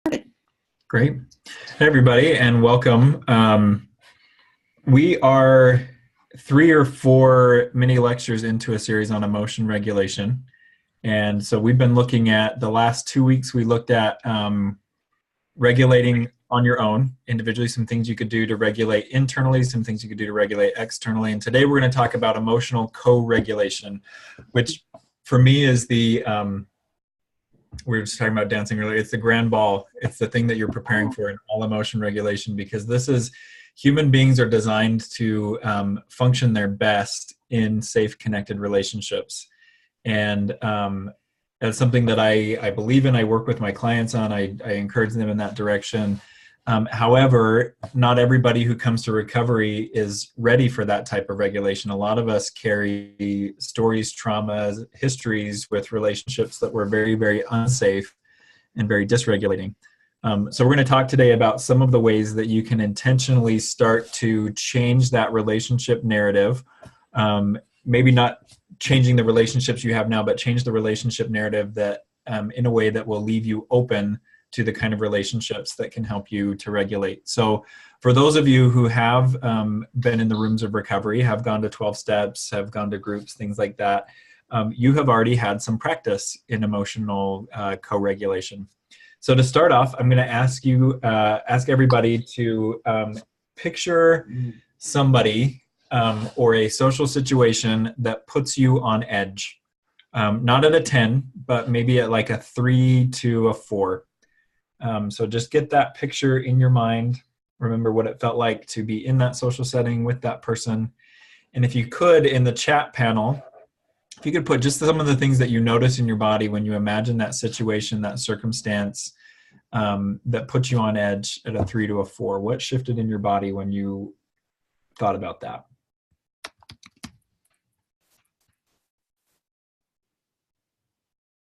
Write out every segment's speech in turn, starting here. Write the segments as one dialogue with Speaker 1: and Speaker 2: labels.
Speaker 1: Great. Hey, everybody, and welcome. We are 3 or 4 mini lectures into a series on emotion regulation. And so we've been looking at the last 2 weeks, we looked at regulating on your own, individually, some things you could do to regulate internally, some things you could do to regulate externally. And today we're going to talk about emotional co-regulation, which for me is the we were just talking about dancing earlier. It's the grand ball. It's the thing that you're preparing for in all emotion regulation, because this is human beings are designed to function their best in safe, connected relationships. And that's something that I believe in. I work with my clients on. I encourage them in that direction. However, not everybody who comes to recovery is ready for that type of regulation. A lot of us carry stories, traumas, histories with relationships that were very, very unsafe and very dysregulating. So we're going to talk today about some of the ways that you can intentionally start to change that relationship narrative. Maybe not changing the relationships you have now, but change the relationship narrative that in a way that will leave you open to the kind of relationships that can help you to regulate. So for those of you who have been in the rooms of recovery, have gone to 12 steps, have gone to groups, things like that, you have already had some practice in emotional co-regulation. So to start off, I'm going to ask everybody to picture somebody or a social situation that puts you on edge. Not at a 10, but maybe at like a 3 to a 4. So just get that picture in your mind. Remember what it felt like to be in that social setting with that person. And if you could, in the chat panel, if you could put just some of the things that you notice in your body when you imagine that situation, that circumstance that puts you on edge at a 3 to a 4. What shifted in your body when you thought about that?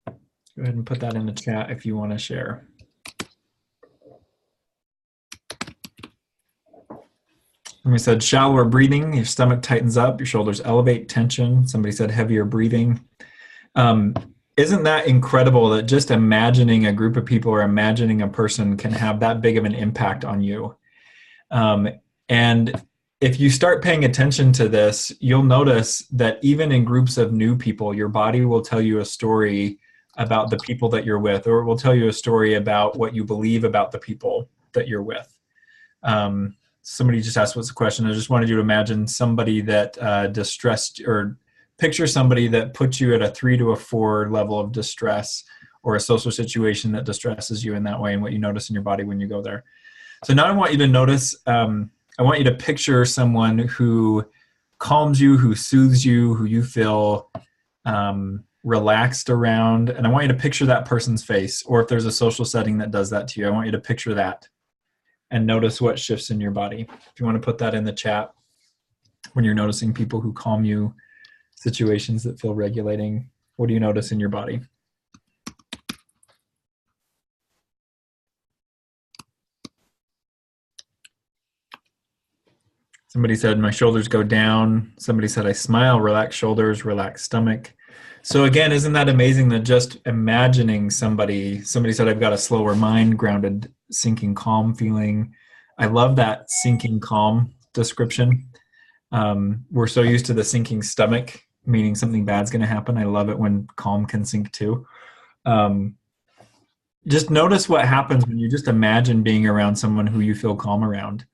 Speaker 1: Go ahead and put that in the chat if you want to share. Somebody said shallower breathing, your stomach tightens up, your shoulders elevate, tension. Somebody said heavier breathing. Isn't that incredible that just imagining a group of people or imagining a person can have that big of an impact on you? And if you start paying attention to this, you'll notice that even in groups of new people, your body will tell you a story about the people that you're with, or it will tell you a story about what you believe about the people that you're with. Somebody just asked what's the question. I just wanted you to imagine somebody that distressed, or picture somebody that puts you at a 3 to a 4 level of distress, or a social situation that distresses you in that way, and what you notice in your body when you go there. So now I want you to notice, I want you to picture someone who calms you, who soothes you, who you feel relaxed around. And I want you to picture that person's face, or if there's a social setting that does that to you, I want you to picture that and notice what shifts in your body. If you want to put that in the chat when you're noticing people who calm you, situations that feel regulating, what do you notice in your body? Somebody said my shoulders go down. Somebody said I smile, relax shoulders, relax stomach. So again, isn't that amazing that just imagining somebody said I've got a slower mind, grounded, sinking calm feeling. I love that sinking calm description. We're so used to the sinking stomach, meaning something bad's going to happen. I love it when calm can sink too. Just notice what happens when you just imagine being around someone who you feel calm around.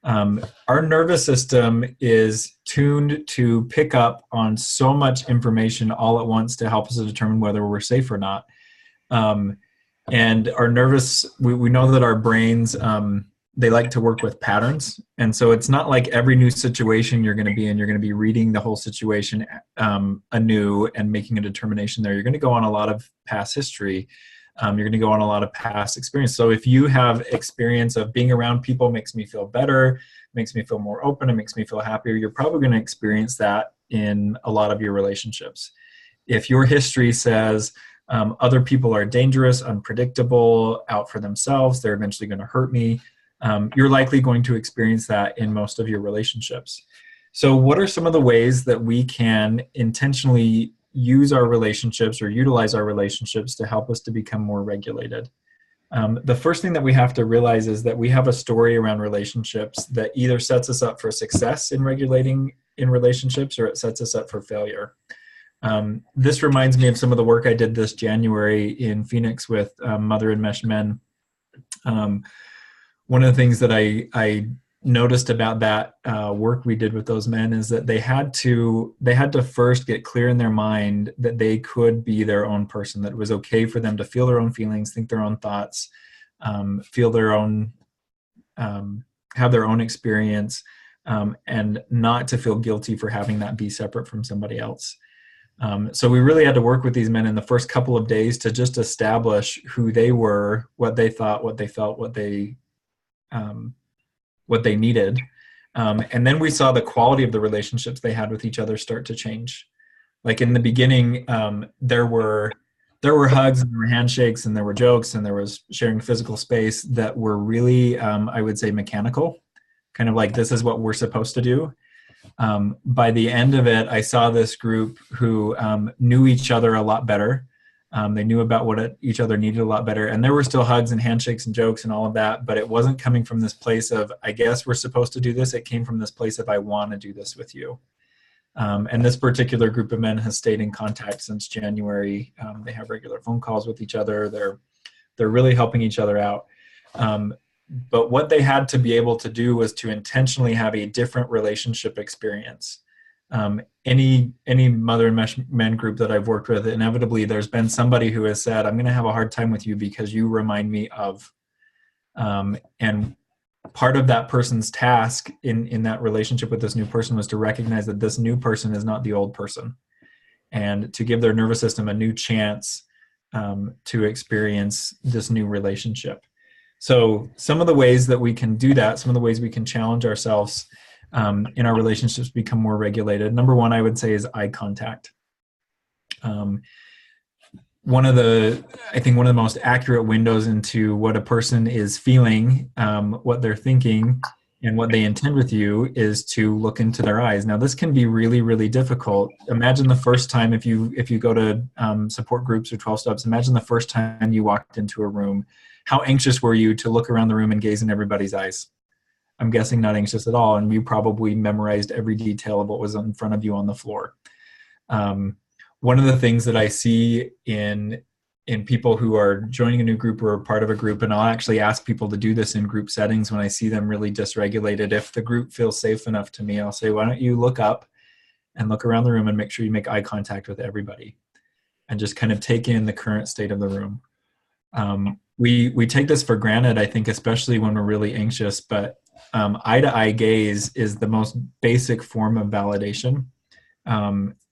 Speaker 1: Our nervous system is tuned to pick up on so much information all at once to help us to determine whether we're safe or not. And our nervous, we know that our brains, they like to work with patterns. And so it's not like every new situation you're going to be in, you're going to be reading the whole situation anew and making a determination there. You're going to go on a lot of past history. You're going to go on a lot of past experience. So if you have experience of being around people makes me feel better, makes me feel more open, it makes me feel happier, you're probably going to experience that in a lot of your relationships. If your history says other people are dangerous, unpredictable, out for themselves, they're eventually going to hurt me, you're likely going to experience that in most of your relationships. So what are some of the ways that we can intentionally use our relationships or utilize our relationships to help us to become more regulated? The first thing that we have to realize is that we have a story around relationships that either sets us up for success in regulating in relationships, or it sets us up for failure. This reminds me of some of the work I did this January in Phoenix with Mother and Mesh Men. One of the things that I noticed about that work we did with those men is that they had to first get clear in their mind that they could be their own person, that it was okay for them to feel their own feelings, think their own thoughts, feel their own, have their own experience, and not to feel guilty for having that be separate from somebody else. So we really had to work with these men in the first couple of days to just establish who they were, what they thought, what they felt, what they needed. And then we saw the quality of the relationships they had with each other start to change. Like in the beginning, there were hugs and there were handshakes and there were jokes and there was sharing physical space that were really, I would say, mechanical, kind of like this is what we're supposed to do. By the end of it, I saw this group who knew each other a lot better. They knew about what each other needed a lot better. And there were still hugs and handshakes and jokes and all of that, but it wasn't coming from this place of, I guess we're supposed to do this. It came from this place of, I want to do this with you. And this particular group of men has stayed in contact since January. They have regular phone calls with each other. They're really helping each other out. But what they had to be able to do was to intentionally have a different relationship experience. Any Mother and Mesh Men group that I've worked with, inevitably there's been somebody who has said, I'm going to have a hard time with you because you remind me of. And part of that person's task in that relationship with this new person was to recognize that this new person is not the old person, and to give their nervous system a new chance to experience this new relationship. So some of the ways that we can do that, some of the ways we can challenge ourselves in our relationships become more regulated. Number one, I would say, is eye contact. One of the most accurate windows into what a person is feeling, what they're thinking, and what they intend with you is to look into their eyes. Now, this can be really, really difficult. Imagine the first time, if you go to support groups or 12 steps, imagine the first time you walked into a room. How anxious were you to look around the room and gaze in everybody's eyes? I'm guessing not anxious at all, and you probably memorized every detail of what was in front of you on the floor. One of the things that I see in people who are joining a new group or part of a group, and I'll actually ask people to do this in group settings when I see them really dysregulated, if the group feels safe enough to me, I'll say, why don't you look up and look around the room and make sure you make eye contact with everybody and just kind of take in the current state of the room. We take this for granted, I think, especially when we're really anxious, but eye-to-eye gaze is the most basic form of validation.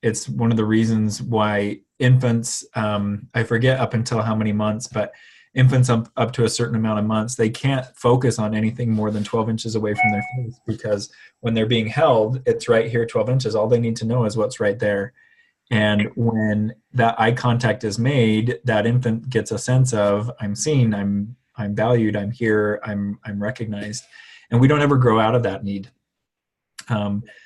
Speaker 1: It's one of the reasons why infants, I forget up until how many months, but infants up to a certain amount of months, they can't focus on anything more than 12 inches away from their face, because when they're being held, it's right here, 12 inches. All they need to know is what's right there. And when that eye contact is made, that infant gets a sense of, I'm seen, I'm valued, I'm here, I'm recognized. And we don't ever grow out of that need.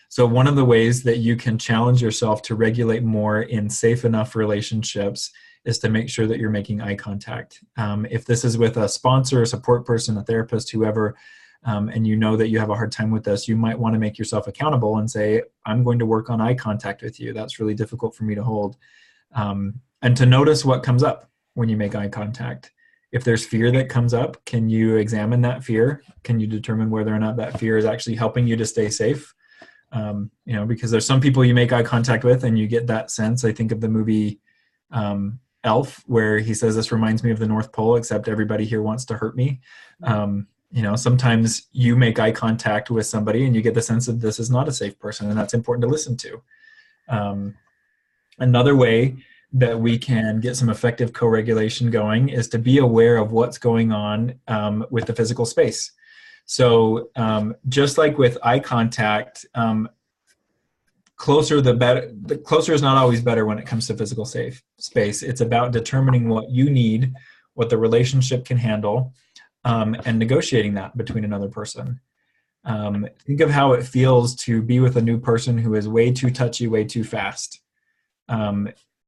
Speaker 1: So one of the ways that you can challenge yourself to regulate more in safe enough relationships is to make sure that you're making eye contact. If this is with a sponsor, a support person, a therapist, whoever, and you know that you have a hard time with this, you might want to make yourself accountable and say, I'm going to work on eye contact with you. That's really difficult for me to hold. And to notice what comes up when you make eye contact. If there's fear that comes up, can you examine that fear? Can you determine whether or not that fear is actually helping you to stay safe? Because there's some people you make eye contact with and you get that sense. I think of the movie Elf, where he says, this reminds me of the North Pole, except everybody here wants to hurt me. Sometimes you make eye contact with somebody and you get the sense that this is not a safe person, and that's important to listen to. Another way that we can get some effective co-regulation going is to be aware of what's going on with the physical space. So just like with eye contact, closer the better. The closer is not always better when it comes to physical safe space. It's about determining what you need, what the relationship can handle, and negotiating that between another person. Think of how it feels to be with a new person who is way too touchy, way too fast.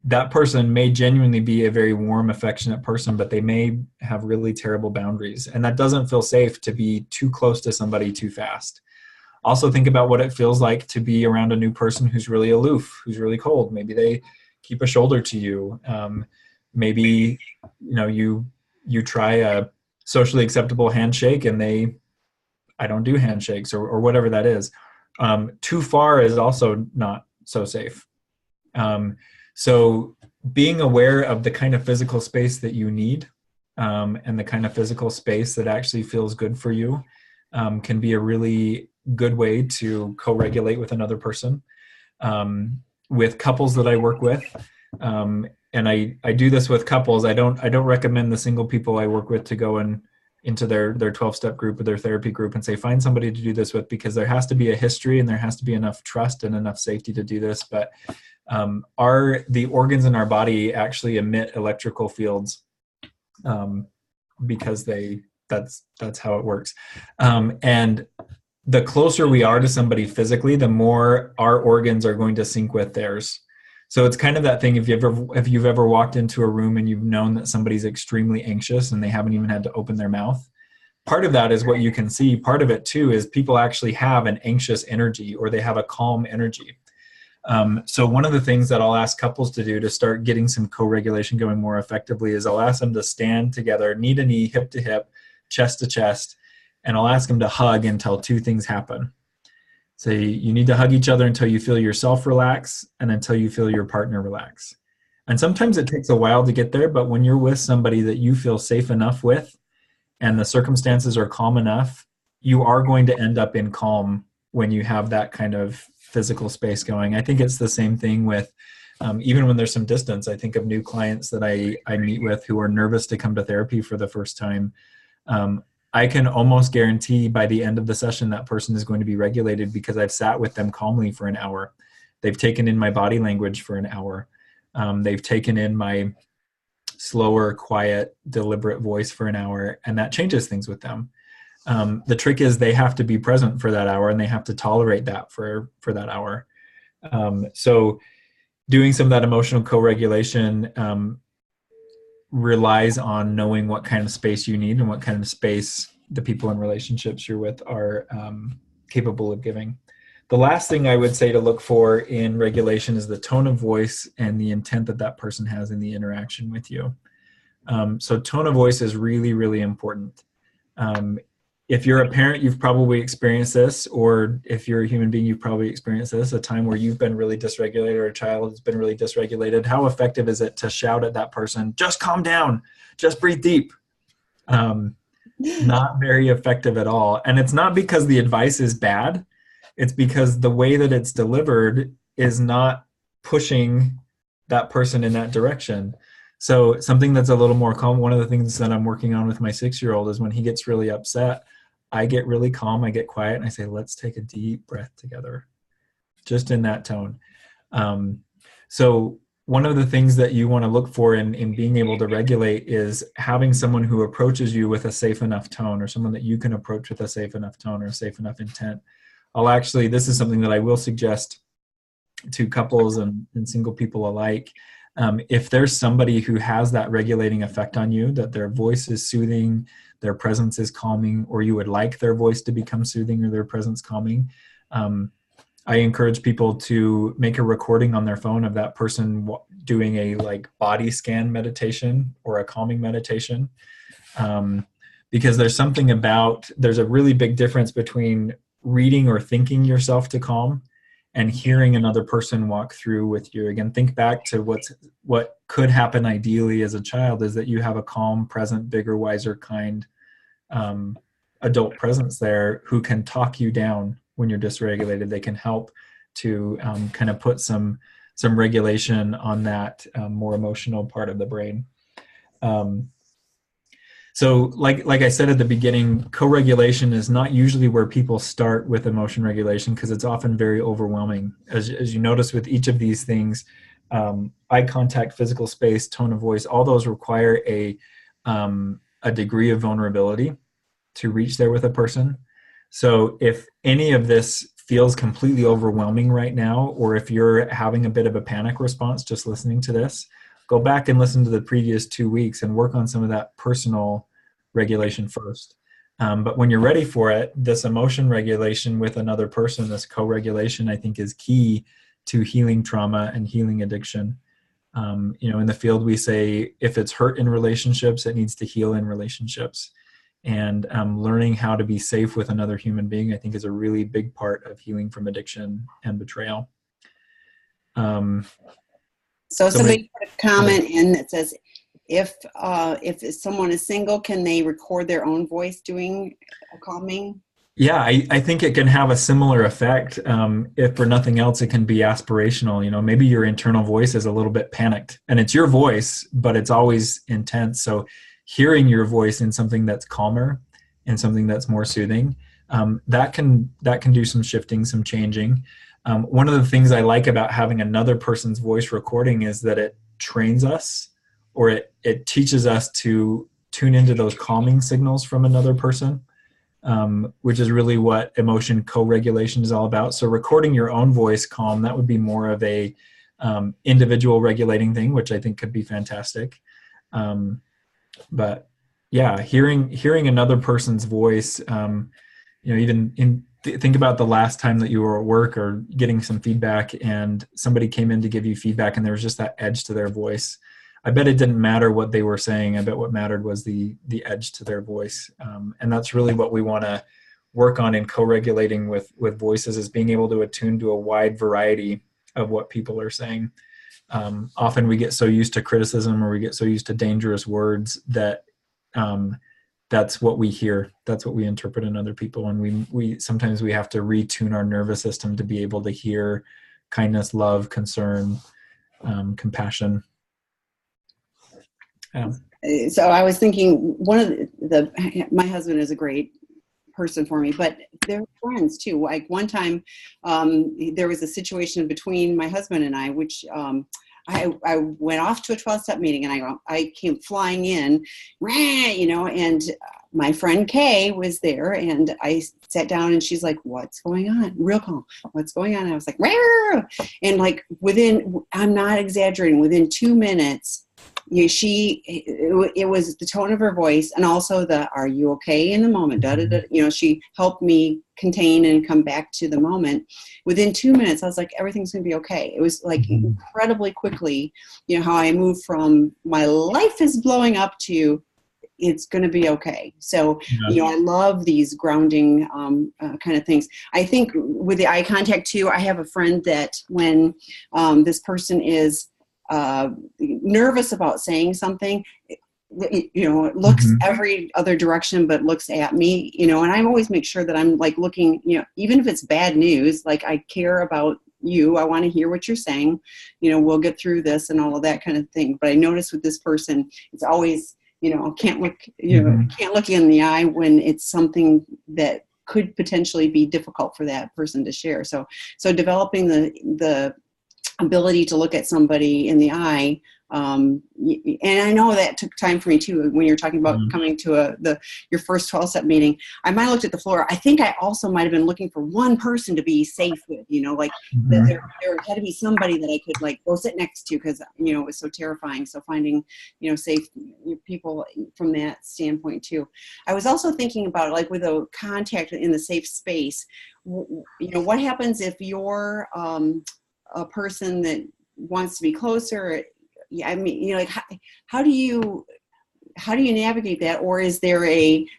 Speaker 1: that person may genuinely be a very warm, affectionate person, but they may have really terrible boundaries. And that doesn't feel safe to be too close to somebody too fast. Also think about what it feels like to be around a new person who's really aloof, who's really cold. Maybe they keep a shoulder to you. Maybe, you try a socially acceptable handshake and I don't do handshakes or whatever that is. Too far is also not so safe. So being aware of the kind of physical space that you need, and the kind of physical space that actually feels good for you, can be a really good way to co-regulate with another person. With couples that I work with, and I do this with couples. I don't recommend the single people I work with to go into their 12-step group or their therapy group and say, find somebody to do this with, because there has to be a history and there has to be enough trust and enough safety to do this. But the organs in our body actually emit electrical fields, because that's how it works. And the closer we are to somebody physically, the more our organs are going to sync with theirs. So it's kind of that thing, if you've ever walked into a room and you've known that somebody's extremely anxious and they haven't even had to open their mouth, part of that is what you can see. Part of it too is people actually have an anxious energy, or they have a calm energy. So one of the things that I'll ask couples to do to start getting some co-regulation going more effectively is I'll ask them to stand together, knee to knee, hip to hip, chest to chest, and I'll ask them to hug until two things happen. So you need to hug each other until you feel yourself relax and until you feel your partner relax. And sometimes it takes a while to get there, but when you're with somebody that you feel safe enough with and the circumstances are calm enough, you are going to end up in calm when you have that kind of physical space going. I think it's the same thing with, even when there's some distance. I think of new clients that I meet with who are nervous to come to therapy for the first time. I can almost guarantee by the end of the session that person is going to be regulated, because I've sat with them calmly for an hour. They've taken in my body language for an hour. They've taken in my slower, quiet, deliberate voice for an hour, and that changes things with them. The trick is they have to be present for that hour, and they have to tolerate that for that hour. So doing some of that emotional co-regulation relies on knowing what kind of space you need and what kind of space the people in relationships you're with are capable of giving. The last thing I would say to look for in regulation is the tone of voice and the intent that that person has in the interaction with you. So tone of voice is really, really important. If you're a parent, you've probably experienced this, or if you're a human being, you've probably experienced this, a time where you've been really dysregulated or a child has been really dysregulated. How effective is it to shout at that person, just calm down, just breathe deep? Not very effective at all. And it's not because the advice is bad. It's because the way that it's delivered is not pushing that person in that direction. So something that's a little more calm, one of the things that I'm working on with my 6-year-old is when he gets really upset, I get really calm, I get quiet, and I say, let's take a deep breath together, just in that tone. So one of the things that you want to look for in being able to regulate is having someone who approaches you with a safe enough tone, or someone that you can approach with a safe enough tone or safe enough intent. This is something that I will suggest to couples and single people alike. If there's somebody who has that regulating effect on you, that their voice is soothing, their presence is calming, or you would like their voice to become soothing or their presence calming, I encourage people to make a recording on their phone of that person doing a body scan meditation or a calming meditation. Because there's a really big difference between reading or thinking yourself to calm and hearing another person walk through with you. Again, think back to what could happen ideally as a child is that you have a calm, present, bigger, wiser, kind adult presence there who can talk you down when you're dysregulated. They can help to kind of put some regulation on that more emotional part of the brain. So like I said at the beginning, co-regulation is not usually where people start with emotion regulation, because it's often very overwhelming. As you notice with each of these things, eye contact, physical space, tone of voice, all those require a degree of vulnerability to reach there with a person. So if any of this feels completely overwhelming right now, or if you're having a bit of a panic response just listening to this, go back and listen to the previous 2 weeks and work on some of that personal regulation first. But when you're ready for it, this emotion regulation with another person, this co-regulation, I think is key to healing trauma and healing addiction. In the field, we say if it's hurt in relationships, it needs to heal in relationships. And learning how to be safe with another human being, I think, is a really big part of healing from addiction and betrayal.
Speaker 2: So somebody put a comment in that says, if someone is single, can they record their own voice doing calming?
Speaker 1: Yeah, I think it can have a similar effect. If for nothing else, it can be aspirational. Maybe your internal voice is a little bit panicked, and it's your voice, but it's always intense. So hearing your voice in something that's calmer and something that's more soothing, that can do some shifting, some changing. One of the things I like about having another person's voice recording is that it trains us, or it teaches us to tune into those calming signals from another person, which is really what emotion co-regulation is all about. So recording your own voice calm, that would be more of a individual regulating thing, which I think could be fantastic. But yeah, hearing another person's voice, think about the last time that you were at work or getting some feedback and somebody came in to give you feedback and there was just that edge to their voice. I bet it didn't matter what they were saying. I bet what mattered was the edge to their voice. And that's really what we want to work on in co-regulating with voices, is being able to attune to a wide variety of what people are saying. Often we get so used to criticism, or we get so used to dangerous words that that's what we hear. That's what we interpret in other people. And we sometimes we have to retune our nervous system to be able to hear kindness, love, concern, compassion.
Speaker 2: So I was thinking, one of my husband is a great person for me, but they're friends too. Like one time, there was a situation between my husband and I, which I went off to a 12-step meeting, and I came flying in, and my friend Kay was there, and I sat down, and she's like, "What's going on?" Real calm. "What's going on?" And I was like, "Rah!" And like I'm not exaggerating, within 2 minutes, it was the tone of her voice, and also the "Are you okay?" in the moment. She helped me contain and come back to the moment. Within 2 minutes, I was like, everything's going to be okay. It was like incredibly quickly, how I moved from my life is blowing up to it's going to be okay. So, I love these grounding kind of things. I think with the eye contact too, I have a friend that when this person is nervous about saying something, it looks every other direction but looks at me, and I always make sure that I'm like looking, even if it's bad news, like I care about you, I want to hear what you're saying, we'll get through this and all of that kind of thing. But I notice with this person, it's always, can't look you in the eye when it's something that could potentially be difficult for that person to share. So developing the ability to look at somebody in the eye. And I know that took time for me too. When you're talking about coming to your first 12-step meeting, I might have looked at the floor. I think I also might have been looking for one person to be safe with, there had to be somebody that I could like go sit next to, because, it was so terrifying. So finding, safe people from that standpoint too. I was also thinking about like with a contact in the safe space, what happens if you're a person that wants to be closer? How do you navigate that? Or is there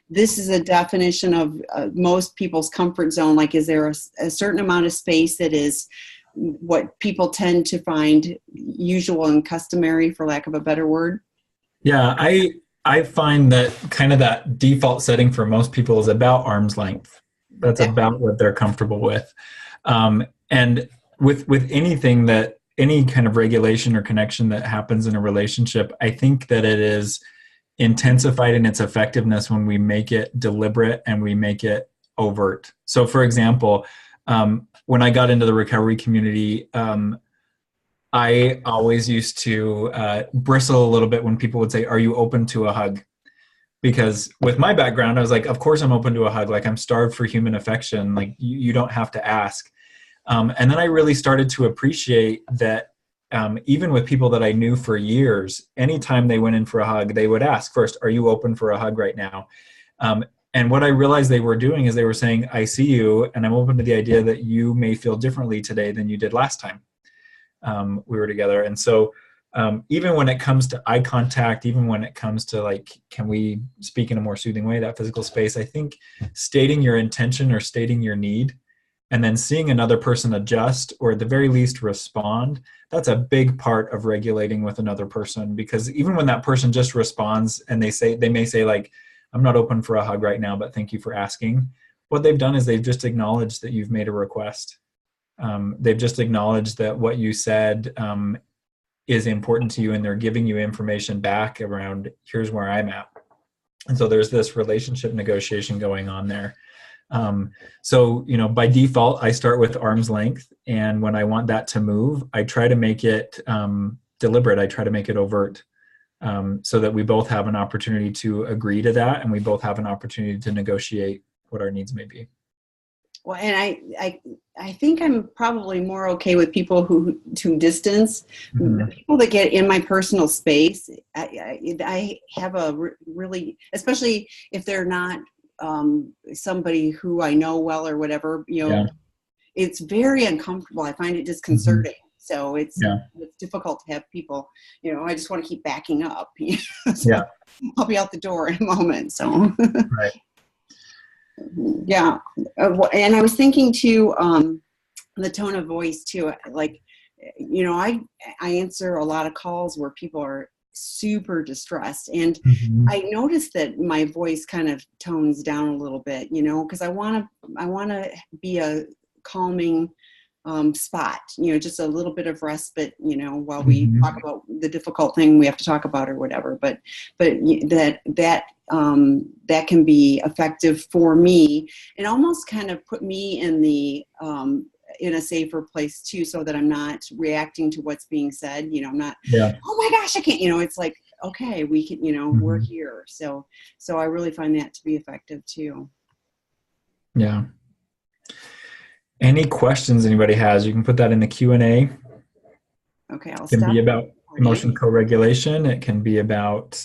Speaker 2: this is a definition of most people's comfort zone? Like, is there a certain amount of space that is what people tend to find usual and customary, for lack of a better word?
Speaker 1: Yeah, I find that kind of that default setting for most people is about arm's length. That's about what they're comfortable with. And with anything that, any kind of regulation or connection that happens in a relationship, I think that it is intensified in its effectiveness when we make it deliberate and we make it overt. So for example, when I got into the recovery community, I always used to bristle a little bit when people would say, "Are you open to a hug?" because with my background, I was like, of course I'm open to a hug. Like, I'm starved for human affection. Like, you don't have to ask. And then I really started to appreciate that, even with people that I knew for years, anytime they went in for a hug, they would ask first, are you open for a hug right now? And what I realized they were doing is they were saying, I see you, and I'm open to the idea that you may feel differently today than you did last time we were together. And so even when it comes to eye contact, even when it comes to like, can we speak in a more soothing way, that physical space, I think stating your intention or stating your need and then seeing another person adjust or at the very least respond, that's a big part of regulating with another person. Because even when that person just responds and they may say like, I'm not open for a hug right now, but thank you for asking. What they've done is they've just acknowledged that you've made a request. They've just acknowledged that what you said is important to you, and they're giving you information back around, here's where I'm at. And so there's this relationship negotiation going on there. So, by default, I start with arm's length. And when I want that to move, I try to make it deliberate. I try to make it overt, so that we both have an opportunity to agree to that. And we both have an opportunity to negotiate what our needs may be.
Speaker 2: Well, and I think I'm probably more okay with people who to distance.
Speaker 1: Mm-hmm.
Speaker 2: People that get in my personal space, I have a really, especially if they're not somebody who I know well or whatever,
Speaker 1: Yeah.
Speaker 2: It's very uncomfortable. I find it disconcerting.
Speaker 1: Mm-hmm.
Speaker 2: So it's difficult to have people, I just want to keep backing up. So
Speaker 1: Yeah.
Speaker 2: I'll be out the door in a moment. So.
Speaker 1: Right.
Speaker 2: Yeah. And I was thinking too, the tone of voice too, like, I answer a lot of calls where people are super distressed, and
Speaker 1: Mm-hmm.
Speaker 2: I noticed that my voice kind of tones down a little bit, because I want to be a calming spot, just a little bit of respite, while we
Speaker 1: Mm-hmm.
Speaker 2: talk about the difficult thing we have to talk about or whatever. But that can be effective for me, and almost kind of put me in the in a safer place too, so that I'm not reacting to what's being said. I'm not, oh my gosh, I can't. It's like, okay, we can,
Speaker 1: Mm-hmm.
Speaker 2: we're here. So I really find that to be effective too.
Speaker 1: Yeah. Any questions anybody has, you can put that in the Q&A.
Speaker 2: Okay, I'll
Speaker 1: It can
Speaker 2: stop.
Speaker 1: be about emotion co-regulation. It can be about